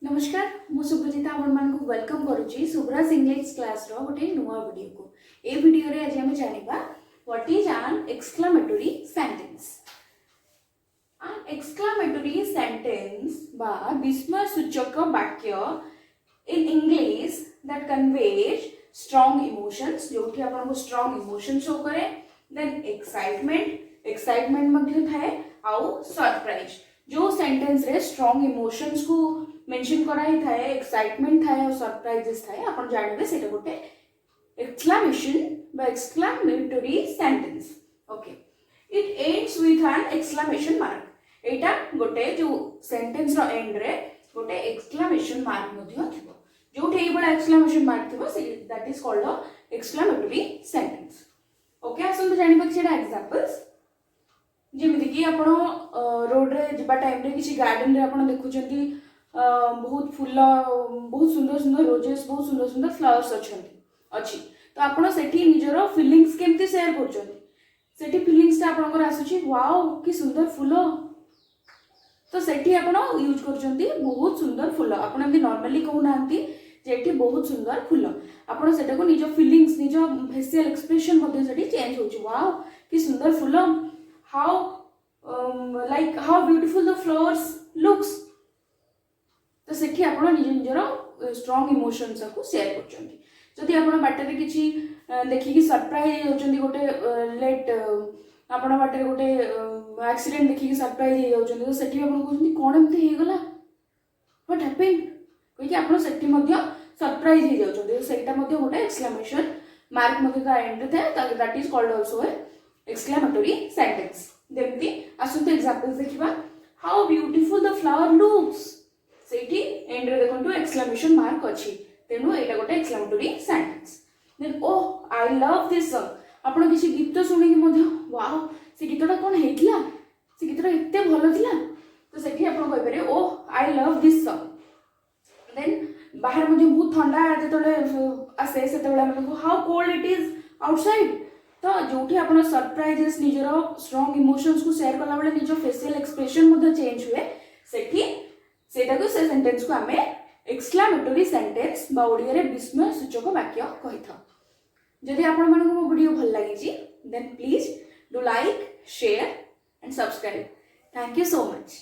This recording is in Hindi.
नमस्कार मु सुब्रजिता आपण वेलकम करुच्ची सुब्राज इंग्लिश क्लास रो गोटे नुआ वीडियो को ए वीडियो रे आज हम जानिबा what is an exclamatory sentence. An exclamatory sentence बा विस्मय सूचक वाक्य in English that conveys strong emotions जोठी आपण को स्ट्रांग इमोशन शो करे देन एक्साइटमेंट मध्ये थाए आउ सरप्राइज जो सेंटेंस रे स्ट्रांग इमोशंस को मेंशन करा ही थाए एक्साइटमेंट थाए और सरप्राइजेस थाए आपण जानबे सेटा गोटे एक्सक्लेमेशन बा exclamatory sentence. Okay it ends with an exclamation mark. एटा गोटे जो सेंटेंस रो एंड रे गोटे एक्सक्लेमेशन मार्क मध्ये थिबो जोठे एबा एक्सक्लेमेशन मार्क थिबो that is called a exclamatory sentence. Okay आसन जानिबा कि सेटा एग्जांपल्स जेमिति कि आपण रोड रे जिबा टाइम रे किछि गार्डन रे आपण देखुचंती बहुत फूल बहुत सुंदर सुंदर रोजेस बहुत सुंदर सुंदर फ्लावर्स अच्छी तो आपण सेठी निजरो फीलिंग्स केमती शेयर करछंती सेठी फीलिंग्स ता आपनकर आसुची वाओ कि सुंदर फूल तो सेठी आपण यूज करछंती बहुत सुंदर फूल आपण एमती नॉर्मली कहू नांती जेठी बहुत सुंदर फूल आपण सेटा को निजो फीलिंग्स निजो फेशियल एक्सप्रेशन मध्ये सेठी चेंज होची वाओ कि सुंदर फूल how like how beautiful the flowers looks तो सेठी आपण निज निजर स्ट्रांग इमोशंस को शेयर करछंती। जदि आपण बाटे रे किछि देखि कि सरप्राइज होचंती गोटे लेट आपण बाटे रे गोटे एक्सीडेंट देखि कि सरप्राइज हो जाउचंती तो सेठी आपण कहउचंती कोन एमती हे गला व्हाट हैपेंड कोइ कि आपण सेठी मध्ये सरप्राइज हे जाउचंती तो सेटा मध्ये गोटे एक्सक्लेमेशन मार्क मध्ये ता एंड थे that is called also a exclamatory sentence. जेमती आसुते एग्जांपल्स देखिबा how beautiful the flower looks सेठी एंड रे देखंतु एक्सक्लेमेशन मार्क अछि तेनु एटा गोटे exclamatory sentence. Then oh I love this song आपण किछि गीत सुनि कि मध्ये वाओ से गीतटा कोन हेतिला से गीतटा एते भलो थिला तो सेठी आपण कहि पारे oh I love this song. Then बाहर मध्ये बहुत ठंडा जेतले आसे सेतेबेला हमको how cold it is outside तो जोठी आपण सरप्राइजेस निजरो स्ट्रांग इमोशंस को शेयर करला बेले निजो फेशियल एक्सप्रेशन मध्ये चेंज हुए सेठी सेटा को से सेंटेंस को हमें एक्सक्लेमेटरी सेंटेंस बा ओडिया रे विस्मय सूचक वाक्य कहि था। जदि आपण मानको मो वीडियो भल लागि छी then please do like share and subscribe. Thank you so much.